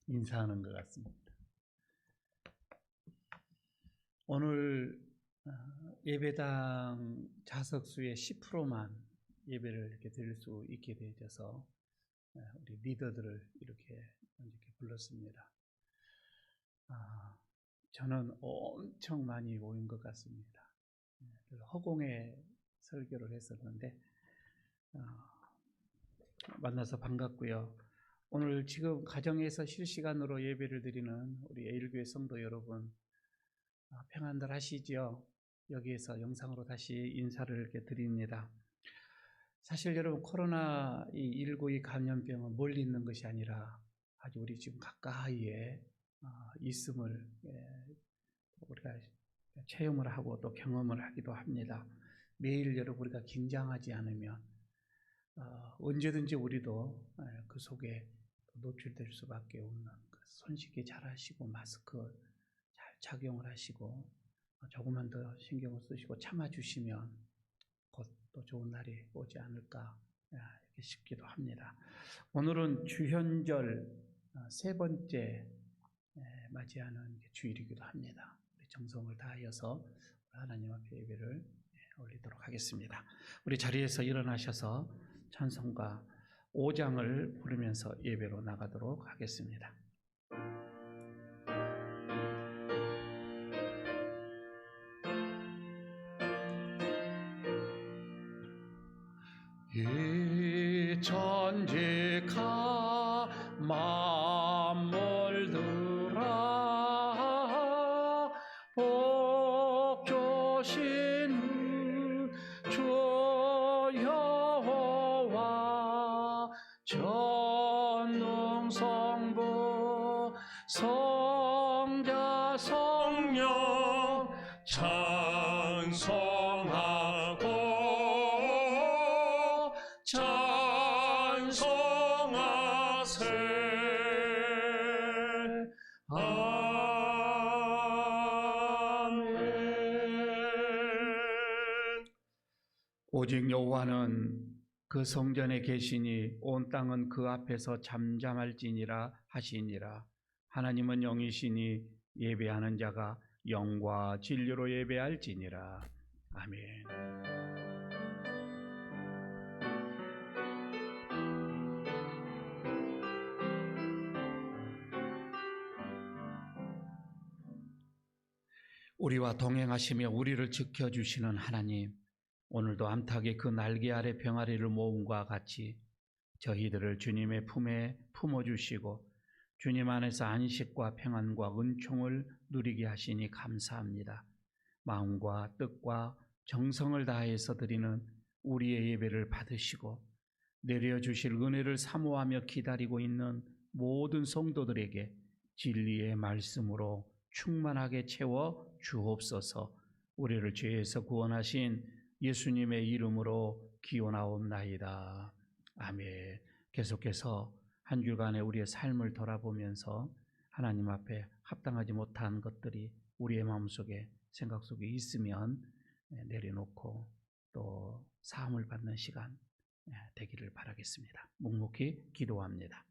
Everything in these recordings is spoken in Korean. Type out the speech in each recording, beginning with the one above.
인사하는 것 같습니다. 오늘 예배당 좌석수의 10%만 예배를 이렇게 드릴 수 있게 되어서 우리 리더들을 이렇게 불렀습니다. 저는 엄청 많이 모인 것 같습니다. 허공에 설교를 했었는데 만나서 반갑고요. 오늘 지금 가정에서 실시간으로 예배를 드리는 우리 에일교회 성도 여러분, 평안들 하시죠? 여기에서 영상으로 다시 인사를 이렇게 드립니다. 사실 여러분, 코로나19 이 감염병은 멀리 있는 것이 아니라 아주 우리 지금 가까이에 있음을 우리가 체험을 하고 또 경험을 하기도 합니다. 매일 여러분, 우리가 긴장하지 않으면 언제든지 우리도 그 속에 노출될 수밖에 없는, 손 씻기 잘 하시고 마스크 잘 착용을 하시고 조금만 더 신경을 쓰시고 참아주시면 곧 또 좋은 날이 오지 않을까 이렇게 싶기도 합니다. 오늘은 주현절 세 번째 맞이하는 주일이기도 합니다. 우리 정성을 다하여서 하나님 앞에 예배를 올리도록 하겠습니다. 우리 자리에서 일어나셔서 찬송가 5장을 부르면서 예배로 나가도록 하겠습니다. 이 전직한 만물들아 복 주신 주 여호와 전능성부 성자 성령 찬송하고 찬송하세. 아멘. 오직 여호와는 그 성전에 계시니 온 땅은 그 앞에서 잠잠할지니라 하시니라. 하나님은 영이시니 예배하는 자가 영과 진리로 예배할지니라. 아멘. 우리와 동행하시며 우리를 지켜주시는 하나님, 오늘도 암탉이 그 날개 아래 병아리를 모음과 같이 저희들을 주님의 품에 품어주시고 주님 안에서 안식과 평안과 은총을 누리게 하시니 감사합니다. 마음과 뜻과 정성을 다해서 드리는 우리의 예배를 받으시고 내려주실 은혜를 사모하며 기다리고 있는 모든 성도들에게 진리의 말씀으로 충만하게 채워 주옵소서. 우리를 죄에서 구원하신 예수님의 이름으로 기원하옵나이다. 아멘. 계속해서 한 주간의 우리의 삶을 돌아보면서 하나님 앞에 합당하지 못한 것들이 우리의 마음속에 생각 속에 있으면 내려놓고 또 사함을 받는 시간 되기를 바라겠습니다. 묵묵히 기도합니다.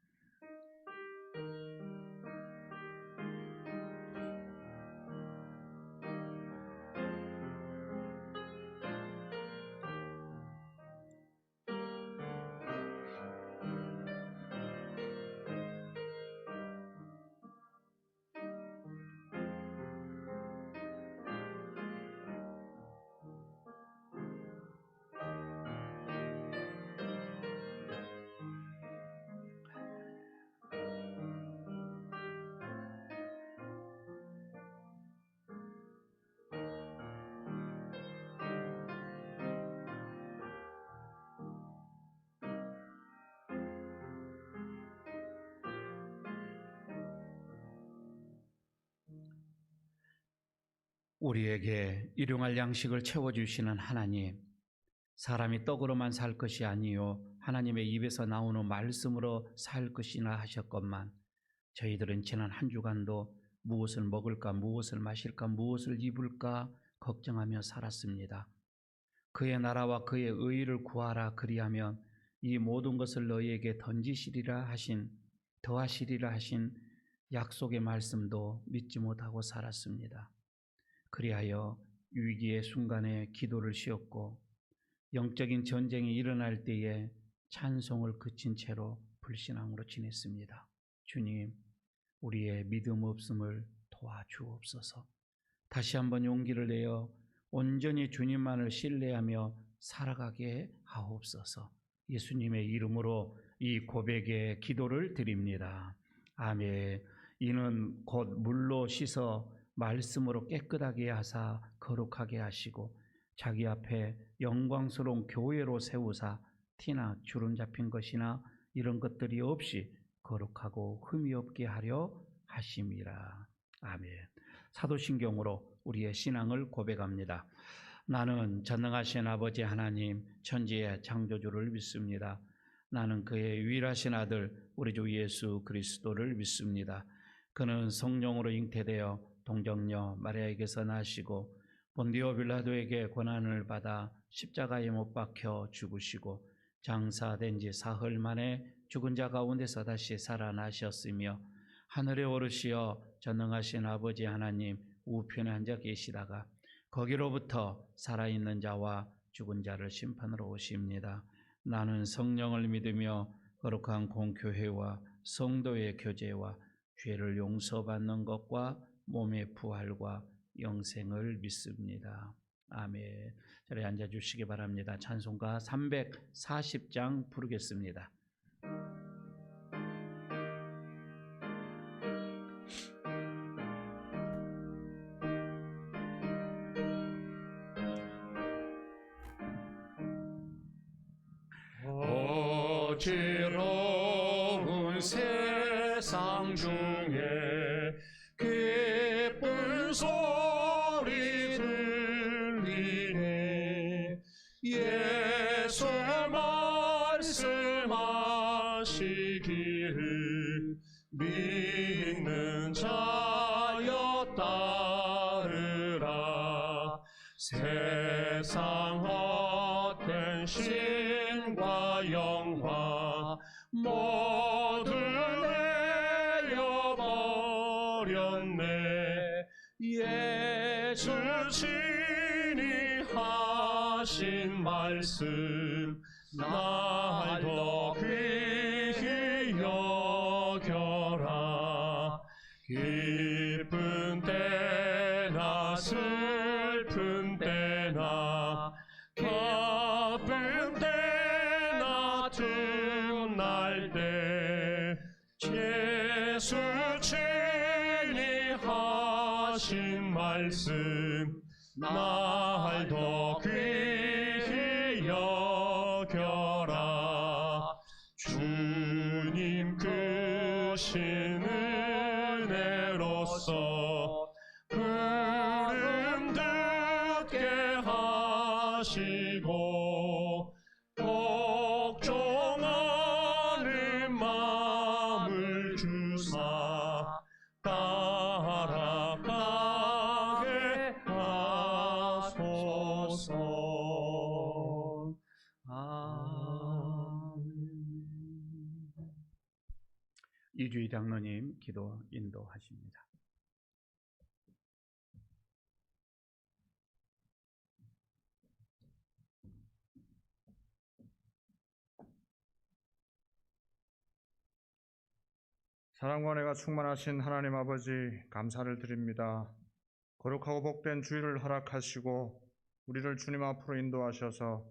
우리에게 일용할 양식을 채워주시는 하나님, 사람이 떡으로만 살 것이 아니요 하나님의 입에서 나오는 말씀으로 살 것이나 하셨건만 저희들은 지난 한 주간도 무엇을 먹을까, 무엇을 마실까, 무엇을 입을까 걱정하며 살았습니다. 그의 나라와 그의 의의를 구하라. 그리하면 이 모든 것을 너희에게 더하시리라 하신 약속의 말씀도 믿지 못하고 살았습니다. 그리하여 위기의 순간에 기도를 쉬었고 영적인 전쟁이 일어날 때에 찬송을 그친 채로 불신앙으로 지냈습니다. 주님, 우리의 믿음 없음을 도와주옵소서. 다시 한번 용기를 내어 온전히 주님만을 신뢰하며 살아가게 하옵소서. 예수님의 이름으로 이 고백의 기도를 드립니다. 아멘. 이는 곧 물로 씻어 말씀으로 깨끗하게 하사 거룩하게 하시고 자기 앞에 영광스러운 교회로 세우사 티나 주름 잡힌 것이나 이런 것들이 없이 거룩하고 흠이 없게 하려 하심이라. 아멘. 사도신경으로 우리의 신앙을 고백합니다. 나는 전능하신 아버지 하나님 천지의 창조주를 믿습니다. 나는 그의 유일하신 아들 우리 주 예수 그리스도를 믿습니다. 그는 성령으로 잉태되어 동정녀 마리아에게서 나시고 본디오 빌라도에게 고난을 받아 십자가에 못 박혀 죽으시고 장사된 지 사흘 만에 죽은 자 가운데서 다시 살아나셨으며 하늘에 오르시어 전능하신 아버지 하나님 우편에 앉아 계시다가 거기로부터 살아있는 자와 죽은 자를 심판으로 오십니다. 나는 성령을 믿으며 거룩한 공교회와 성도의 교제와 죄를 용서받는 것과 몸의 부활과 영생을 믿습니다. 아멘. 자리에 앉아주시기 바랍니다. 찬송가 340장 부르겠습니다. 어지러운 세상 중에 기쁜 소리 들리네. 예수 말씀하시기를 믿는 자여 따르라. 세상 헛된 신과 영화 모두 내어버렸네. 예수 친히 하신 말씀 날 더 귀히 여겨라. 기쁜 때나 슬픈 때나 기쁜 때나 틈날 때 예수 친히 하신 말씀 날 더 귀히 여겨라. 주님 크신 은혜로서 부름 듣게 하시고 복종하는 마음을 주사 따라가게 하소서. 이주희 장로님 기도 인도하십니다. 사랑과 은혜가 충만하신 하나님 아버지 감사를 드립니다. 거룩하고 복된 주일을 허락하시고 우리를 주님 앞으로 인도하셔서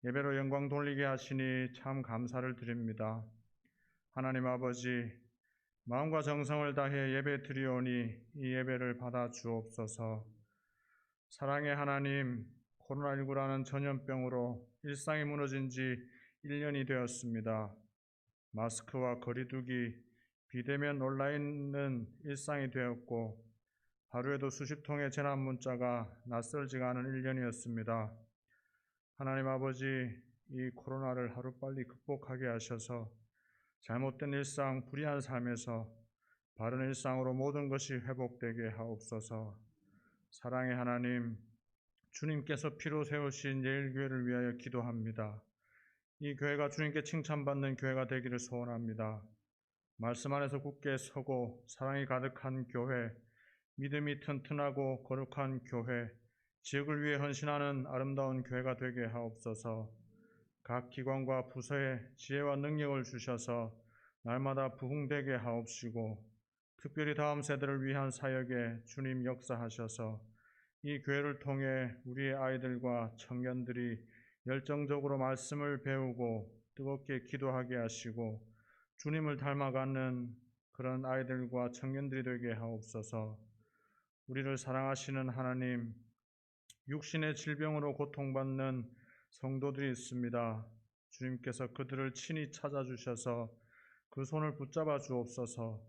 예배로 영광 돌리게 하시니 참 감사를 드립니다. 하나님 아버지, 마음과 정성을 다해 예배 드리오니 이 예배를 받아 주옵소서. 사랑의 하나님, 코로나19라는 전염병으로 일상이 무너진 지 1년이 되었습니다. 마스크와 거리두기, 비대면 온라인은 일상이 되었고 하루에도 수십 통의 재난 문자가 낯설지가 않은 1년이었습니다. 하나님 아버지, 이 코로나를 하루빨리 극복하게 하셔서 잘못된 일상, 불의한 삶에서 바른 일상으로 모든 것이 회복되게 하옵소서. 사랑의 하나님, 주님께서 피로 세우신 예일교회를 위하여 기도합니다. 이 교회가 주님께 칭찬받는 교회가 되기를 소원합니다. 말씀 안에서 굳게 서고 사랑이 가득한 교회, 믿음이 튼튼하고 거룩한 교회, 지역을 위해 헌신하는 아름다운 교회가 되게 하옵소서. 각 기관과 부서에 지혜와 능력을 주셔서 날마다 부흥되게 하옵시고, 특별히 다음 세대를 위한 사역에 주님 역사하셔서 이 교회를 통해 우리의 아이들과 청년들이 열정적으로 말씀을 배우고 뜨겁게 기도하게 하시고 주님을 닮아가는 그런 아이들과 청년들이 되게 하옵소서. 우리를 사랑하시는 하나님, 육신의 질병으로 고통받는 성도들이 있습니다. 주님께서 그들을 친히 찾아주셔서 그 손을 붙잡아 주옵소서.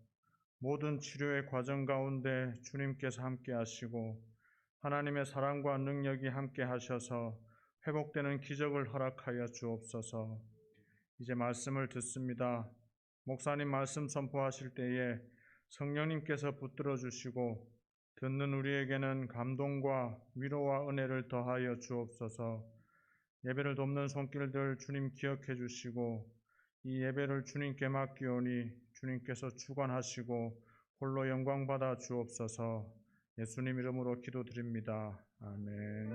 모든 치료의 과정 가운데 주님께서 함께 하시고 하나님의 사랑과 능력이 함께 하셔서 회복되는 기적을 허락하여 주옵소서. 이제 말씀을 듣습니다. 목사님 말씀 선포하실 때에 성령님께서 붙들어 주시고 듣는 우리에게는 감동과 위로와 은혜를 더하여 주옵소서. 예배를 돕는 손길들 주님 기억해 주시고 이 예배를 주님께 맡기오니 주님께서 주관하시고 홀로 영광 받아 주옵소서. 예수님 이름으로 기도드립니다. 아멘.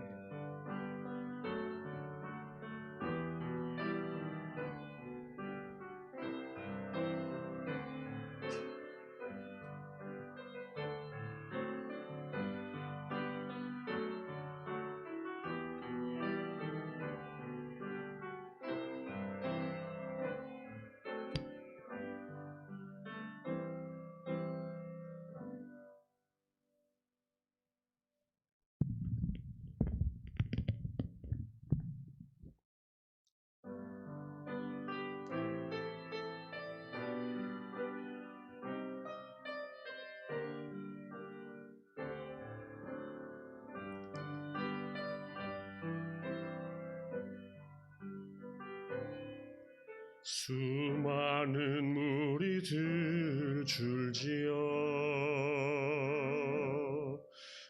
수많은 무리들 줄지어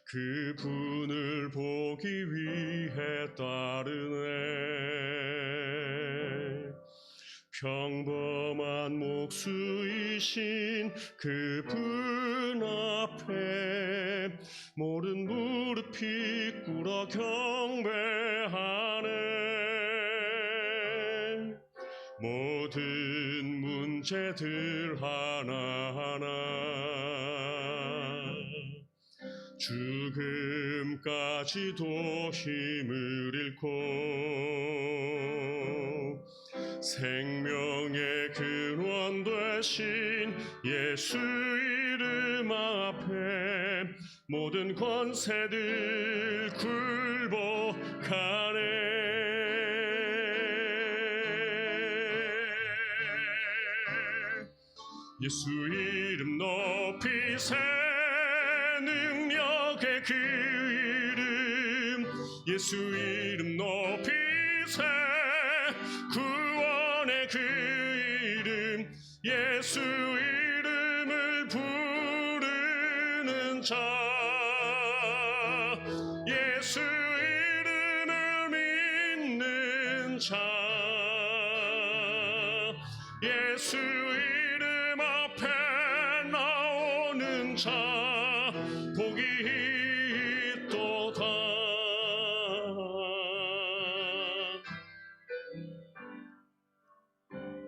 그분을 보기 위해 따르네. 평범한 목수이신 그분 앞에 모든 무릎이 꿇어 경배하네. 모든 문제들 하나하나 죽음까지도 힘을 잃고 생명의 근원 되신 예수 이름 앞에 모든 권세들 굴복하네. 예수 이름 높이 새 능력의 그 이름, 예수 이름 높이 새 구원의 그 이름, 예수 이름을 부르는 자, 예수 이름을 믿는 자, 예수 이름 앞에 나오는 자 복이 있도다.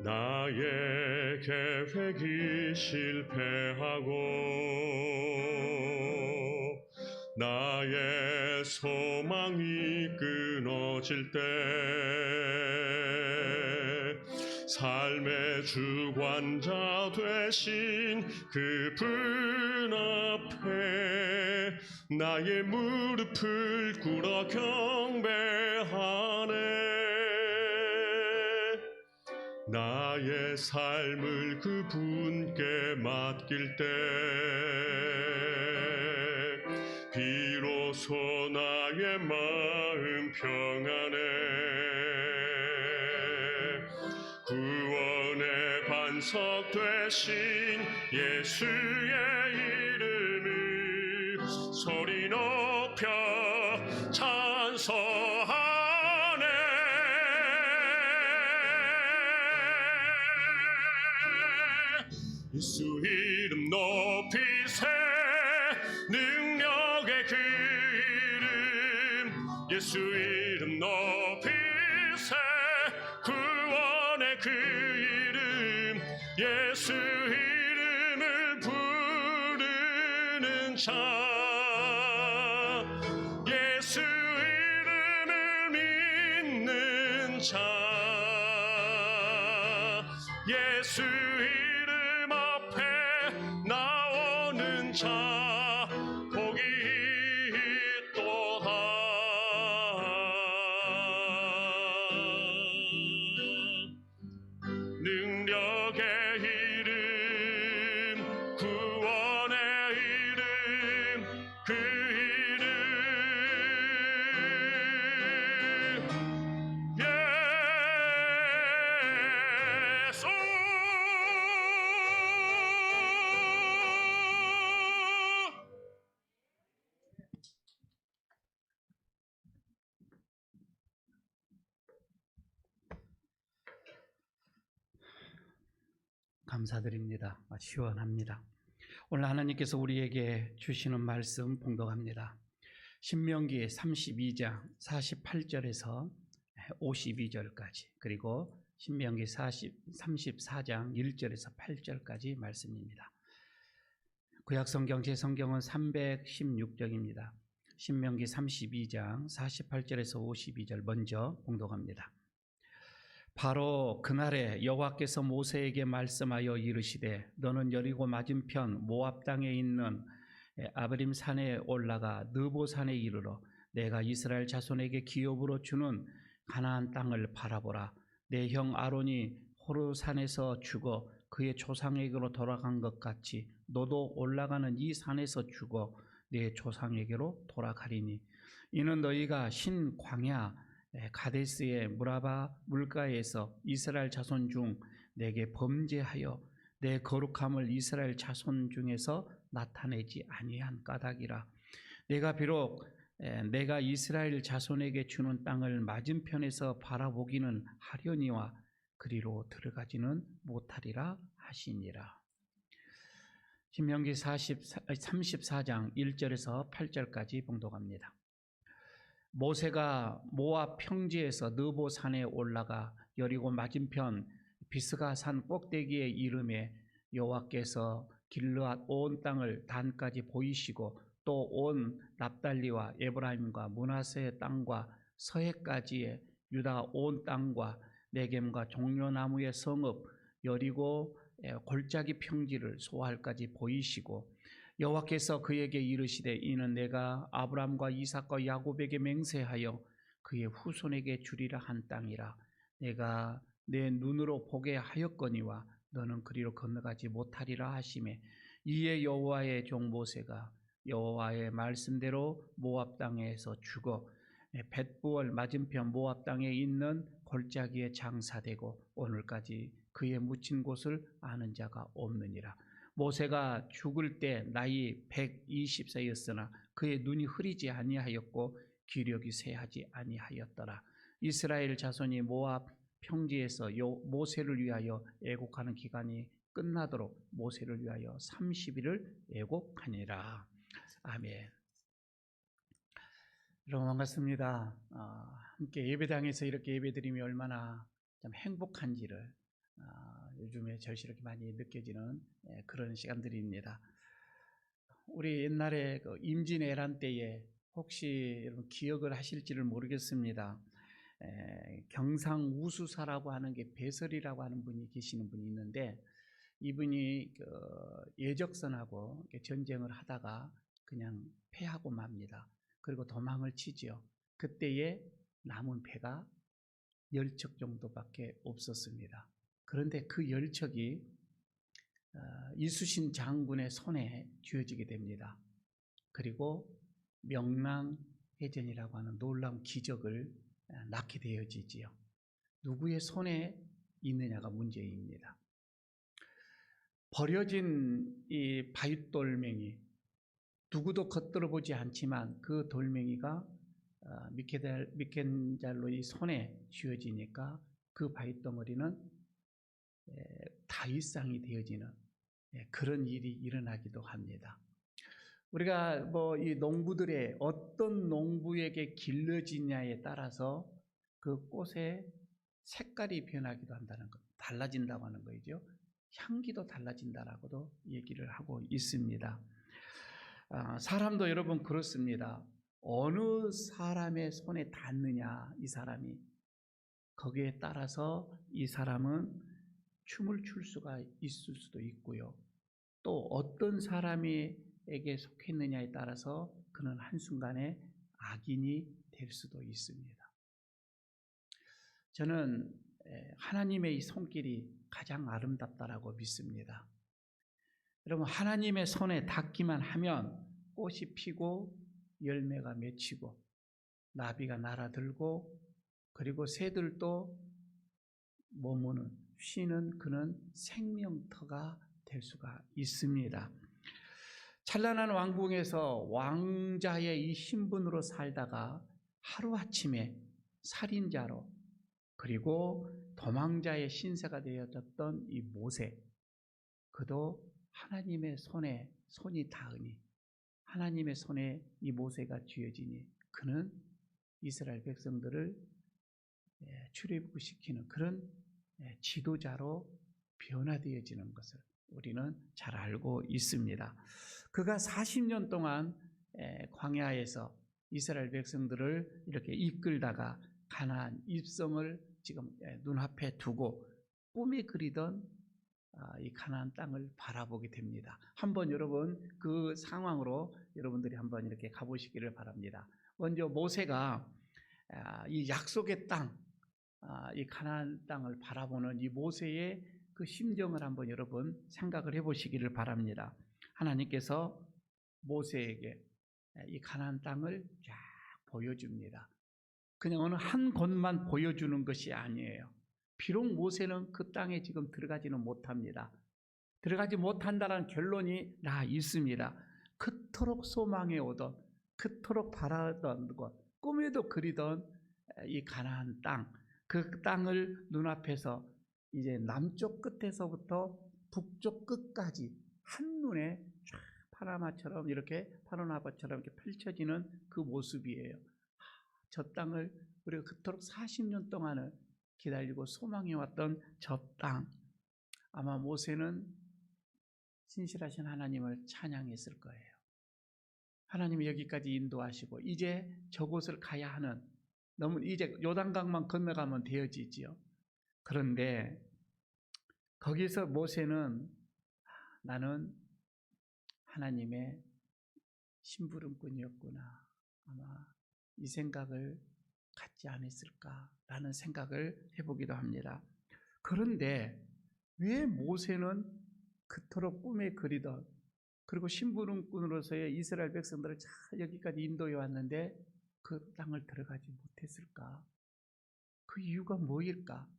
나의 계획이 실패하고 나의 소망이 끊어질 때 삶의 주관자 되신 그분 앞에 나의 무릎을 꿇어 경배하네. 나의 삶을 그분께 맡길 때 비로소 나의 마음 평안해. 구원의 반석 되신 예수의 이름을 소리 높여 찬송하네. 예수 이름 높이세 능력의 그 이름 예수 이름 높이세 구원의 그 이름 예수 이름을 부르는 자 예수 이름을 믿는 자 예수 이름 앞에 나오는 자 복이 있도다 능력의 이름 구원의 이름 그 이름 예수 감사드립니다. 시원합니다. 오늘 하나님께서 우리에게 주시는 말씀 봉독합니다. 신명기 32장 48절에서 52절까지 그리고 신명기 34장 1절에서 8절까지 말씀입니다. 구약성경 제 성경은 316쪽입니다. 신명기 32장 48절에서 52절 먼저 봉독합니다. 바로 그날에 여호와께서 모세에게 말씀하여 이르시되 너는 여리고 맞은편 모압 땅에 있는 아브림 산에 올라가 느보 산에 이르러 내가 이스라엘 자손에게 기업으로 주는 가나안 땅을 바라보라. 내 형 아론이 호르 산에서 죽어 그의 조상에게로 돌아간 것 같이 너도 올라가는 이 산에서 죽어 내 조상에게로 돌아가리니 이는 너희가 신 광야 가데스의 무라바 물가에서 이스라엘 자손 중 내게 범죄하여 내 거룩함을 이스라엘 자손 중에서 나타내지 아니한 까닭이라. 내가 비록 내가 이스라엘 자손에게 주는 땅을 맞은편에서 바라보기는 하려니와 그리로 들어가지는 못하리라 하시니라. 신명기 34장 1절에서 8절까지 봉독합니다. 모세가 모압 평지에서 느보 산에 올라가 여리고 맞은편 비스가 산 꼭대기에 이르매 여호와께서 길르앗 온 땅을 단까지 보이시고 또 온 납달리와 에브라임과 므낫세의 땅과 서해까지의 유다 온 땅과 네겜과 종려나무의 성읍 여리고 골짜기 평지를 소할까지 보이시고 여호와께서 그에게 이르시되 이는 내가 아브라함과 이삭과 야곱에게 맹세하여 그의 후손에게 주리라 한 땅이라. 내가 내 눈으로 보게 하였거니와 너는 그리로 건너가지 못하리라 하시매 이에 여호와의 종 모세가 여호와의 말씀대로 모압 땅에서 죽어 벳부얼 맞은편 모압 땅에 있는 골짜기에 장사되고 오늘까지 그의 묻힌 곳을 아는 자가 없느니라. 모세가 죽을 때 나이 120세였으나 그의 눈이 흐리지 아니하였고 기력이 쇠하지 아니하였더라. 이스라엘 자손이 모압 평지에서 모세를 위하여 애곡하는 기간이 끝나도록 모세를 위하여 30일을 애곡하니라. 아멘. 여러분 반갑습니다. 함께 예배당에서 이렇게 예배드리면 얼마나 참 행복한지를 요즘에 절실하게 많이 느껴지는 그런 시간들입니다. 우리 옛날에 그 임진왜란 때에 혹시 여러분 기억을 하실지를 모르겠습니다. 경상우수사라고 하는 게 배설이라고 하는 분이 계시는 분이 있는데 이분이 그 예적선하고 전쟁을 하다가 그냥 패하고 맙니다. 그리고 도망을 치죠. 그때에 남은 배가 10척 정도밖에 없었습니다. 그런데 그 10척이 이수신 장군의 손에 쥐어지게 됩니다. 그리고 명랑해전이라고 하는 놀라운 기적을 낳게 되어지지요. 누구의 손에 있느냐가 문제입니다. 버려진 이 바윗돌멩이, 누구도 겉들어 보지 않지만 그 돌멩이가 미켄잘로의 손에 쥐어지니까 그 바윗덩어리는 다윗상이 되어지는 그런 일이 일어나기도 합니다. 우리가 뭐 이 농부들의 어떤 농부에게 길러지냐에 따라서 그 꽃의 색깔이 변하기도 한다는 것, 달라진다고 하는 거죠. 향기도 달라진다라고도 얘기를 하고 있습니다. 사람도 여러분 그렇습니다. 어느 사람의 손에 닿느냐, 이 사람이 거기에 따라서 이 사람은 춤을 출 수가 있을 수도 있고요. 또 어떤 사람에게 속했느냐에 따라서 그는 한순간에 악인이 될 수도 있습니다. 저는 하나님의 이 손길이 가장 아름답다라고 믿습니다. 여러분, 하나님의 손에 닿기만 하면 꽃이 피고 열매가 맺히고 나비가 날아들고 그리고 새들도 머무는 쉬는 그는 생명터가 될 수가 있습니다. 찬란한 왕궁에서 왕자의 이 신분으로 살다가 하루아침에 살인자로 그리고 도망자의 신세가 되어졌던 이 모세, 그도 하나님의 손이 닿으니 하나님의 손에 이 모세가 쥐어지니 그는 이스라엘 백성들을 출애굽시키는 그런 지도자로 변화되어지는 것을 우리는 잘 알고 있습니다. 그가 40년 동안 광야에서 이스라엘 백성들을 이렇게 이끌다가 가나안 입성을 지금 눈앞에 두고 꿈에 그리던 이 가나안 땅을 바라보게 됩니다. 한번 여러분 그 상황으로 여러분들이 한번 이렇게 가보시기를 바랍니다. 먼저 모세가 이 약속의 땅, 이 가나안 땅을 바라보는 이 모세의 그 심정을 한번 여러분 생각을 해보시기를 바랍니다. 하나님께서 모세에게 이 가나안 땅을 쫙 보여줍니다. 그냥 어느 한 곳만 보여주는 것이 아니에요. 비록 모세는 그 땅에 지금 들어가지는 못합니다. 들어가지 못한다는 결론이 나 있습니다. 그토록 소망해 오던, 그토록 바라던 것, 꿈에도 그리던 이 가나안 땅, 그 땅을 눈앞에서 이제 남쪽 끝에서부터 북쪽 끝까지 한눈에 쫙 파노라마처럼 이렇게 펼쳐지는 그 모습이에요. 저 땅을 우리가 그토록 40년 동안을 기다리고 소망해왔던 저 땅, 아마 모세는 신실하신 하나님을 찬양했을 거예요. 하나님이 여기까지 인도하시고 이제 저곳을 가야 하는, 너무 이제 요단강만 건너가면 되어지지요. 그런데 거기서 모세는 나는 하나님의 심부름꾼이었구나, 아마 이 생각을 갖지 않았을까라는 생각을 해보기도 합니다. 그런데 왜 모세는 그토록 꿈에 그리던 그리고 심부름꾼으로서의 이스라엘 백성들을 잘 여기까지 인도해 왔는데 그 땅을 들어가지 못했을까? 그 이유가 뭐일까?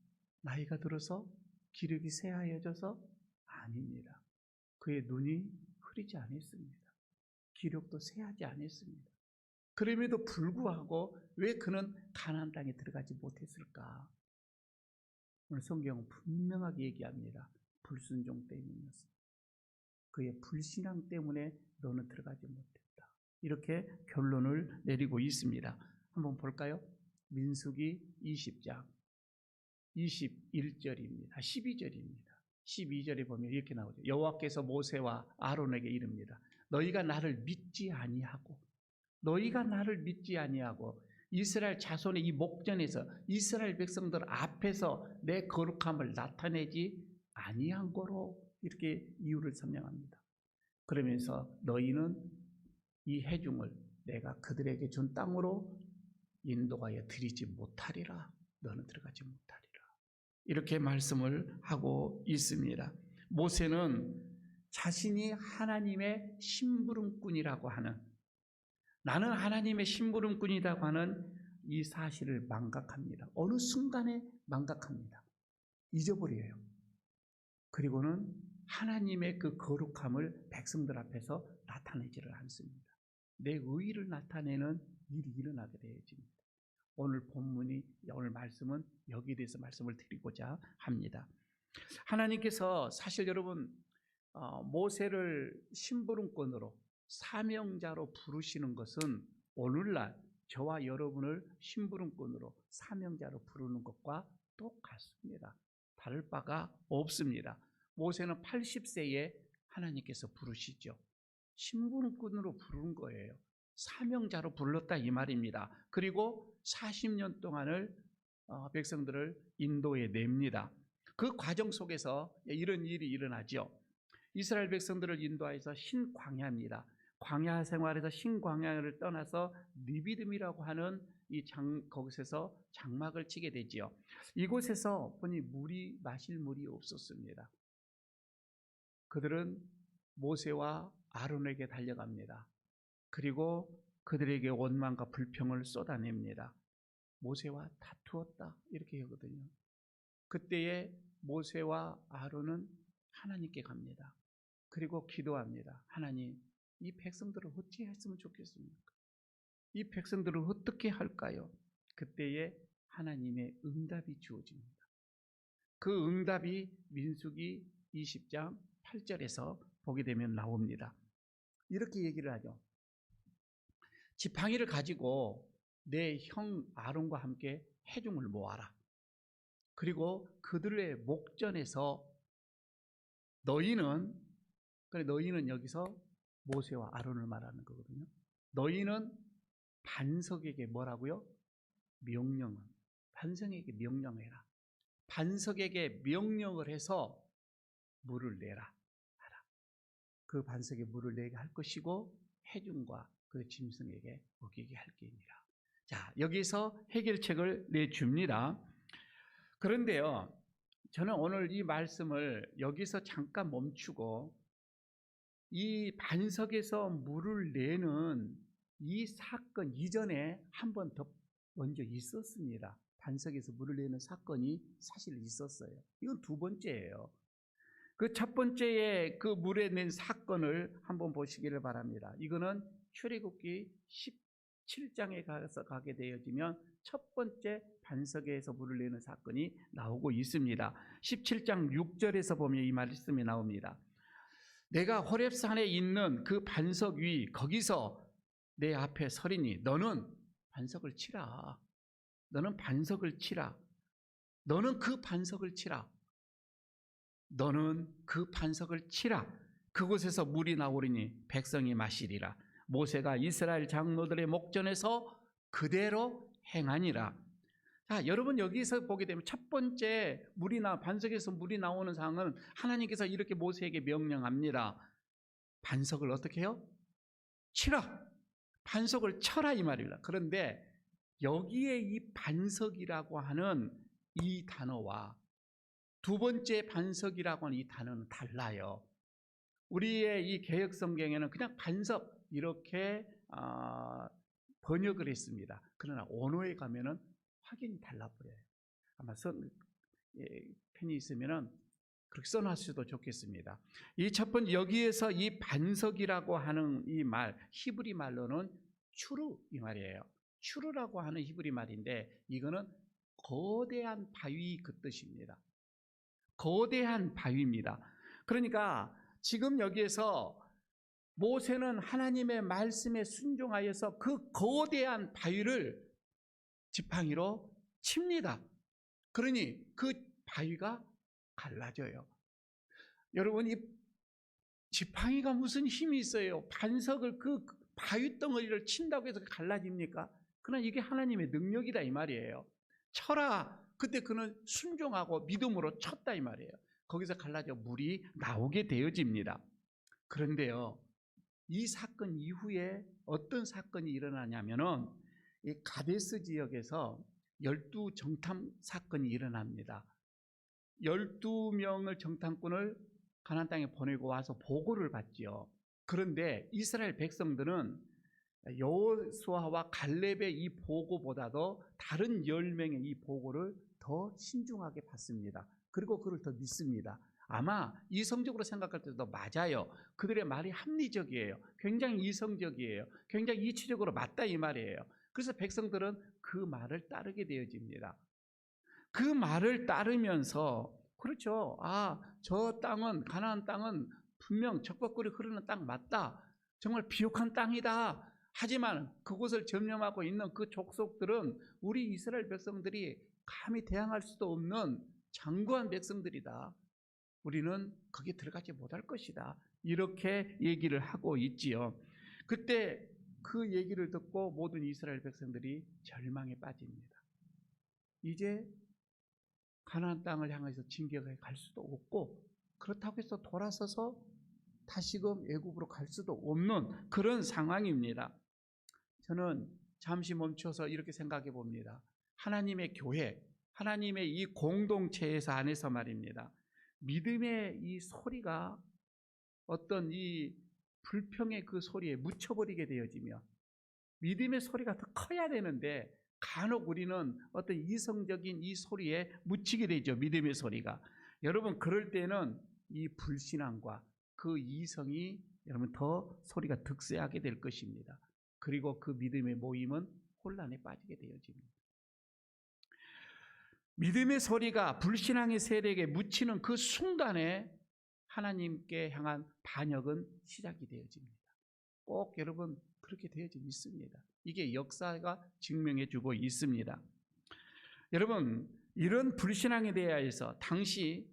나이가 들어서 기력이 쇠하여져서? 아닙니다. 그의 눈이 흐리지 않았습니다. 기력도 쇠하지 않았습니다. 그럼에도 불구하고 왜 그는 가나안 땅에 들어가지 못했을까? 오늘 성경은 분명하게 얘기합니다. 불순종 때문이었습니다. 그의 불신앙 때문에 너는 들어가지 못했다. 이렇게 결론을 내리고 있습니다. 한번 볼까요? 민수기 20장 21절입니다. 12절입니다. 12절에 보면 이렇게 나오죠. 여호와께서 모세와 아론에게 이릅니다. 너희가 나를 믿지 아니하고 이스라엘 자손의 이 목전에서 이스라엘 백성들 앞에서 내 거룩함을 나타내지 아니한 거로 이렇게 이유를 설명합니다. 그러면서 너희는 이 회중을 내가 그들에게 준 땅으로 인도하여 드리지 못하리라. 너는 들어가지 못하리라. 이렇게 말씀을 하고 있습니다. 모세는 자신이 하나님의 심부름꾼이라고 하는, 나는 하나님의 심부름꾼이라고 하는 이 사실을 망각합니다. 어느 순간에 망각합니다. 잊어버려요. 그리고는 하나님의 그 거룩함을 백성들 앞에서 나타내지를 않습니다. 내 의의를 나타내는 일이 일어나게 되어집니다. 오늘 말씀은 여기에 대해서 말씀을 드리고자 합니다. 하나님께서 사실 여러분 모세를 심부름꾼으로 사명자로 부르시는 것은 오늘날 저와 여러분을 심부름꾼으로 사명자로 부르는 것과 똑같습니다. 다를 바가 없습니다. 모세는 80세에 하나님께서 부르시죠. 심부름꾼으로 부른 거예요. 사명자로 불렀다 이 말입니다. 그리고 40년 동안을 백성들을 인도해 냅니다. 그 과정 속에서 이런 일이 일어나죠. 이스라엘 백성들을 인도하여서 신광야입니다. 광야 생활에서 신광야를 떠나서 느비딤이라고 하는 거기서 장막을 치게 되지요. 이곳에서 보니 마실 물이 없었습니다. 그들은 모세와 아론에게 달려갑니다. 그리고 그들에게 원망과 불평을 쏟아냅니다. 모세와 다투었다 이렇게 하거든요. 그때에 모세와 아론은 하나님께 갑니다. 그리고 기도합니다. 하나님, 이 백성들을 어찌 했으면 좋겠습니까? 이 백성들을 어떻게 할까요? 그때에 하나님의 응답이 주어집니다. 그 응답이 민수기 20장 8절에서 보게 되면 나옵니다. 이렇게 얘기를 하죠. 지팡이를 가지고 내 형 아론과 함께 회중을 모아라. 그리고 그들의 목전에서 너희는 여기서 모세와 아론을 말하는 거거든요. 너희는 반석에게 뭐라고요? 반석에게 명령해라. 반석에게 명령을 해서 물을 내라 하라. 그 반석에 물을 내게 할 것이고 회중과 그 짐승에게 먹이게 할 게임이라. 자, 여기서 해결책을 내줍니다. 그런데요, 저는 오늘 이 말씀을 여기서 잠깐 멈추고 이 반석에서 물을 내는 이 사건 이전에 한 번 더 먼저 있었습니다. 반석에서 물을 내는 사건이 사실 있었어요. 이건 두 번째예요. 그 첫 번째의 그 물에 낸 사건을 한번 보시기를 바랍니다. 이거는 출애굽기 17장에 가서 가게 되어지면 첫 번째 반석에서 물을 내는 사건이 나오고 있습니다. 17장 6절에서 보면 이 말씀이 나옵니다. 내가 호렙산에 있는 그 반석 위 거기서 내 앞에 서리니 너는 반석을 치라. 너는 반석을 치라. 너는 그 반석을 치라. 너는 그 반석을 치라. 그곳에서 물이 나오리니 백성이 마시리라. 모세가 이스라엘 장로들의 목전에서 그대로 행하니라. 자, 여러분 여기서 보게 되면 첫 번째 반석에서 물이 나오는 상황은 하나님께서 이렇게 모세에게 명령합니다. 반석을 어떻게 해요? 치라. 반석을 쳐라 이 말이라. 그런데 여기에 이 반석이라고 하는 이 단어와 두 번째 반석이라고 하는 이 단어는 달라요. 우리의 이 개역 성경에는 그냥 반석 이렇게 번역을 했습니다. 그러나 원어에 가면은 확연히 달라버려요. 아마 펜이 있으면은 그렇게 써놨어도 좋겠습니다. 이 첫 번째 여기에서 이 반석이라고 하는 이 말 히브리 말로는 추르 이 말이에요. 추르라고 하는 히브리 말인데 이거는 거대한 바위 그 뜻입니다. 거대한 바위입니다. 그러니까 지금 여기에서 모세는 하나님의 말씀에 순종하여서 그 거대한 바위를 지팡이로 칩니다. 그러니 그 바위가 갈라져요. 여러분 이 지팡이가 무슨 힘이 있어요? 반석을 그 바위 덩어리를 친다고 해서 갈라집니까? 그러나 이게 하나님의 능력이다 이 말이에요. 쳐라. 그때 그는 순종하고 믿음으로 쳤다 이 말이에요. 거기서 갈라져 물이 나오게 되어집니다. 그런데요, 이 사건 이후에 어떤 사건이 일어나냐면은 이 가데스 지역에서 12 정탐 사건이 일어납니다. 12명을 정탐꾼을 가나안 땅에 보내고 와서 보고를 받지요. 그런데 이스라엘 백성들은 여호수아와 갈렙의 이 보고보다도 다른 10명의 이 보고를 더 신중하게 받습니다. 그리고 그를 더 믿습니다. 아마 이성적으로 생각할 때도 맞아요. 그들의 말이 합리적이에요. 굉장히 이성적이에요. 굉장히 이치적으로 맞다 이 말이에요. 그래서 백성들은 그 말을 따르게 되어집니다. 그 말을 따르면서 그렇죠. 저 땅은 가나안 땅은 분명 적법꿀이 흐르는 땅 맞다. 정말 비옥한 땅이다. 하지만 그곳을 점령하고 있는 그 족속들은 우리 이스라엘 백성들이 감히 대항할 수도 없는 장구한 백성들이다. 우리는 거기에 들어가지 못할 것이다. 이렇게 얘기를 하고 있지요. 그때 그 얘기를 듣고 모든 이스라엘 백성들이 절망에 빠집니다. 이제 가나안 땅을 향해서 진격해 갈 수도 없고, 그렇다고 해서 돌아서서 다시금 애굽으로 갈 수도 없는 그런 상황입니다. 저는 잠시 멈춰서 이렇게 생각해 봅니다. 하나님의 교회, 하나님의 이 공동체에서 안에서 말입니다. 믿음의 이 소리가 어떤 이 불평의 그 소리에 묻혀버리게 되어지며, 믿음의 소리가 더 커야 되는데 간혹 우리는 어떤 이성적인 이 소리에 묻히게 되죠. 믿음의 소리가. 여러분, 그럴 때는 이 불신앙과 그 이성이 여러분 더 소리가 득세하게 될 것입니다. 그리고 그 믿음의 모임은 혼란에 빠지게 되어집니다. 믿음의 소리가 불신앙의 세력에 묻히는 그 순간에 하나님께 향한 반역은 시작이 되어집니다. 꼭 여러분 그렇게 되어져 있습니다. 이게 역사가 증명해 주고 있습니다. 여러분, 이런 불신앙에 대하여서 당시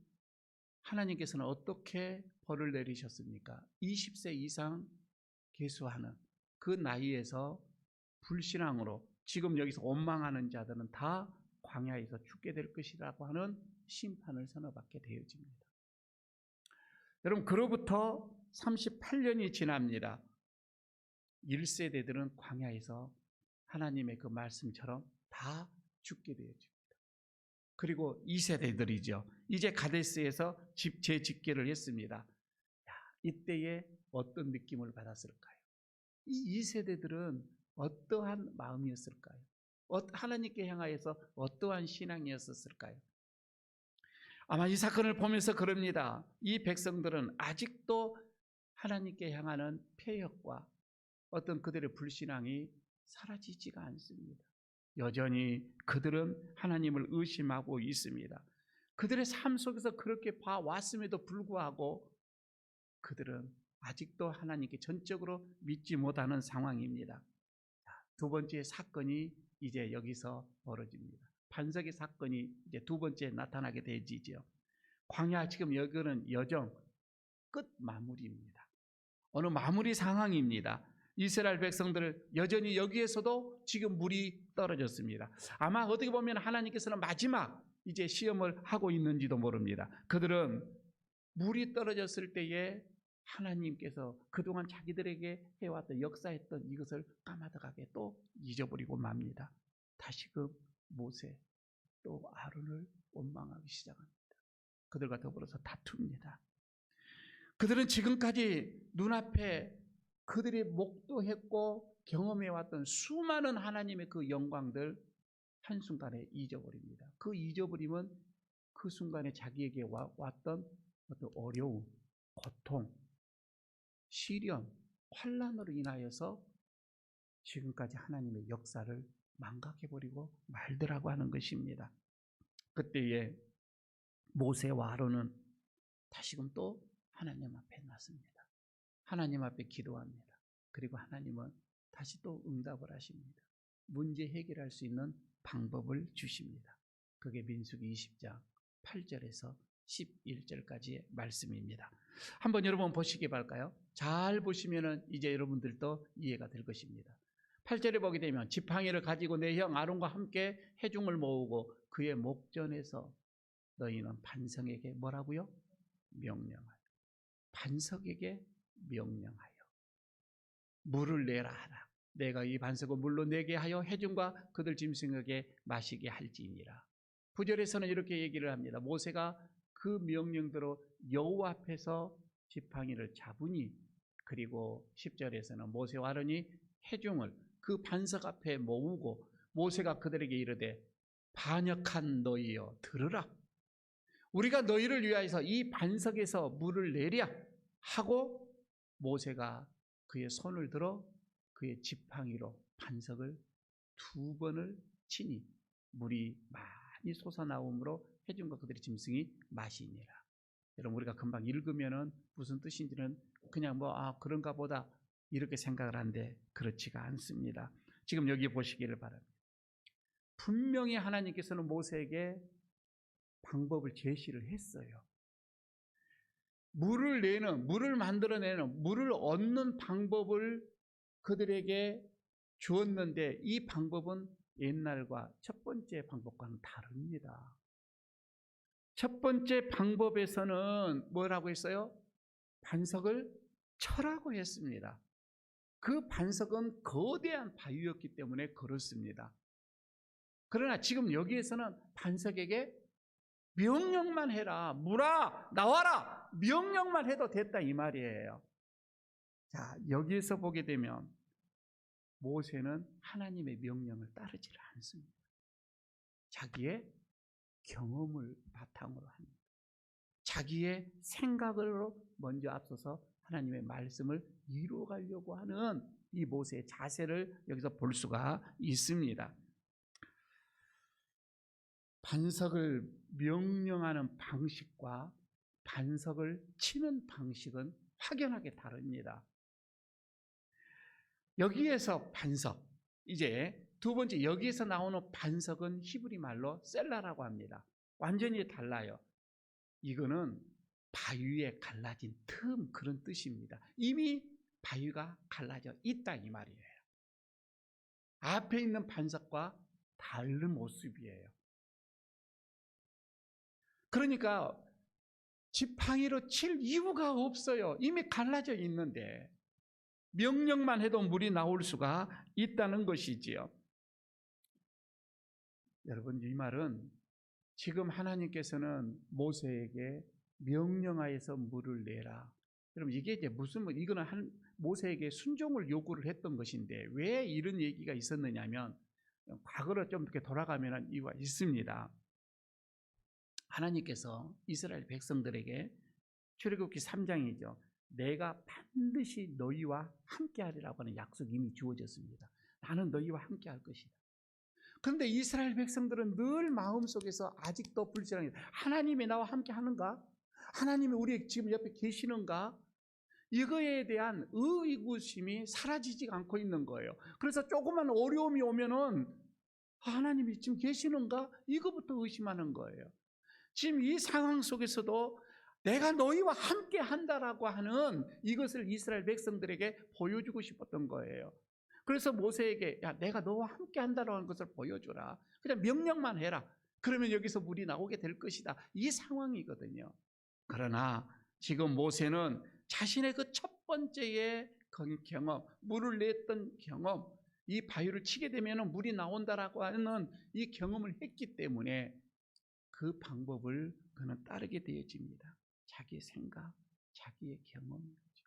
하나님께서는 어떻게 벌을 내리셨습니까? 20세 이상 계수하는 그 나이에서 불신앙으로 지금 여기서 원망하는 자들은 다 광야에서 죽게 될 것이라고 하는 심판을 선언받게 되어집니다. 여러분, 그로부터 38년이 지납니다. 1세대들은 광야에서 하나님의 그 말씀처럼 다 죽게 되어집니다. 그리고 2세대들이죠. 이제 가데스에서 재집계를 했습니다. 이때에 어떤 느낌을 받았을까요? 이 2세대들은 어떠한 마음이었을까요? 하나님께 향하여서 어떠한 신앙이었을까요? 아마 이 사건을 보면서 그럽니다. 이 백성들은 아직도 하나님께 향하는 폐역과 어떤 그들의 불신앙이 사라지지가 않습니다. 여전히 그들은 하나님을 의심하고 있습니다. 그들의 삶 속에서 그렇게 봐왔음에도 불구하고 그들은 아직도 하나님께 전적으로 믿지 못하는 상황입니다. 두 번째 사건이 이제 여기서 벌어집니다. 반석의 사건이 이제 두 번째 나타나게 되지죠. 광야 지금 여기는 여정 끝 마무리입니다. 어느 마무리 상황입니다. 이스라엘 백성들 여전히 여기에서도 지금 물이 떨어졌습니다. 아마 어떻게 보면 하나님께서는 마지막 이제 시험을 하고 있는지도 모릅니다. 그들은 물이 떨어졌을 때에 하나님께서 그동안 자기들에게 해왔던 역사했던 이것을 까마득하게 또 잊어버리고 맙니다. 다시금 모세 또 아론을 원망하기 시작합니다. 그들과 더불어서 다툽니다. 그들은 지금까지 눈앞에 그들이 목도했고 경험해왔던 수많은 하나님의 그 영광들 한순간에 잊어버립니다. 그 잊어버림은 그 순간에 자기에게 왔던 어떤 어려움, 고통, 시련, 환난으로 인하여서 지금까지 하나님의 역사를 망각해버리고 말더라고 하는 것입니다. 그때에 모세와 아론은 다시금 또 하나님 앞에 나섭니다. 하나님 앞에 기도합니다. 그리고 하나님은 다시 또 응답을 하십니다. 문제 해결할 수 있는 방법을 주십니다. 그게 민수기 20장 8절에서 11절까지의 말씀입니다. 한번 여러분 보시기 바랄까요? 잘 보시면은 이제 여러분들도 이해가 될 것입니다. 8절에 보게 되면 지팡이를 가지고 내 형 아론과 함께 회중을 모으고 그의 목전에서 너희는 반석에게 뭐라고요? 명령하여. 반석에게 명령하여 물을 내라 하라. 내가 이 반석을 물로 내게 하여 회중과 그들 짐승에게 마시게 할지니라. 9절에서는 이렇게 얘기를 합니다. 모세가 그 명령대로 여호와 앞에서 지팡이를 잡으니, 그리고 10절에서는 모세와 아론이 회중을 그 반석 앞에 모으고 모세가 그들에게 이르되 반역한 너희여 들으라. 우리가 너희를 위하여서 이 반석에서 물을 내랴 하고 모세가 그의 손을 들어 그의 지팡이로 반석을 2번을 치니 물이 많이 솟아나오므로 회중과 그들의 짐승이 마시니라. 여러분 우리가 금방 읽으면은 무슨 뜻인지는 그냥 그런가 보다 이렇게 생각을 하는데 그렇지가 않습니다. 지금 여기 보시기를 바랍니다. 분명히 하나님께서는 모세에게 방법을 제시를 했어요. 물을 만들어내는, 물을 얻는 방법을 그들에게 주었는데 이 방법은 옛날과 첫 번째 방법과는 다릅니다. 첫 번째 방법에서는 뭐라고 했어요? 반석을 쳐라고 했습니다. 그 반석은 거대한 바위였기 때문에 그렇습니다. 그러나 지금 여기에서는 반석에게 명령만 해라, 물아 나와라, 명령만 해도 됐다 이 말이에요. 자, 여기에서 보게 되면 모세는 하나님의 명령을 따르지를 않습니다. 자기의 경험을 바탕으로 합니다. 자기의 생각으로 먼저 앞서서 하나님의 말씀을 이루어가려고 하는 이 모세의 자세를 여기서 볼 수가 있습니다. 반석을 명령하는 방식과 반석을 치는 방식은 확연하게 다릅니다. 여기에서 반석, 이제 두 번째 여기에서 나오는 반석은 히브리 말로 셀라라고 합니다. 완전히 달라요. 이거는 바위에 갈라진 틈 그런 뜻입니다. 이미 바위가 갈라져 있다 이 말이에요. 앞에 있는 반석과 다른 모습이에요. 그러니까 지팡이로 칠 이유가 없어요. 이미 갈라져 있는데 명령만 해도 물이 나올 수가 있다는 것이지요. 여러분 이 말은 지금 하나님께서는 모세에게 명령하여서 물을 내라. 여러분 이게 이제 이거는 모세에게 순종을 요구를 했던 것인데 왜 이런 얘기가 있었느냐면 과거로 좀 이렇게 돌아가면 이유가 있습니다. 하나님께서 이스라엘 백성들에게 출애굽기 3장이죠. 내가 반드시 너희와 함께하리라고 하는 약속이 이미 주어졌습니다. 나는 너희와 함께할 것이다. 그런데 이스라엘 백성들은 늘 마음속에서 아직도 불신합니다. 하나님이 나와 함께하는가? 하나님이 우리 지금 옆에 계시는가? 이거에 대한 의구심이 사라지지가 않고 있는 거예요. 그래서 조그만 어려움이 오면은 하나님이 지금 계시는가? 이거부터 의심하는 거예요. 지금 이 상황 속에서도 내가 너희와 함께 한다라고 하는 이것을 이스라엘 백성들에게 보여주고 싶었던 거예요. 그래서 모세에게 내가 너와 함께 한다라고 하는 것을 보여줘라. 그냥 명령만 해라. 그러면 여기서 물이 나오게 될 것이다. 이 상황이거든요. 그러나 지금 모세는 자신의 그 첫 번째의 경험, 물을 냈던 경험, 이 바위를 치게 되면 물이 나온다라고 하는 이 경험을 했기 때문에 그 방법을 그는 따르게 되어집니다. 자기의 생각, 자기의 경험이죠.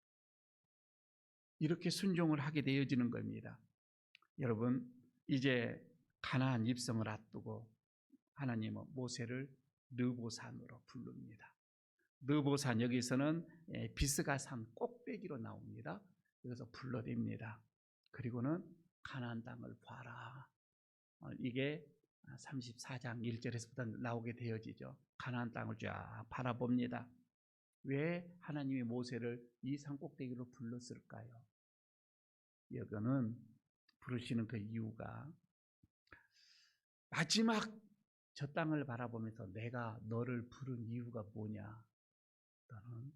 이렇게 순종을 하게 되어지는 겁니다. 여러분, 이제 가나안 입성을 앞두고 하나님은 모세를 느보산으로 부릅니다. 느보산 여기서는 비스가산 꼭대기로 나옵니다. 여기서 불러댑니다. 그리고는 가나안 땅을 봐라. 이게 34장 1절에서부터 나오게 되어지죠. 가나안 땅을 쫙 바라봅니다. 왜 하나님이 모세를 이 산 꼭대기로 불렀을까요? 여기는 부르시는 그 이유가 마지막 저 땅을 바라보면서 내가 너를 부른 이유가 뭐냐? 너는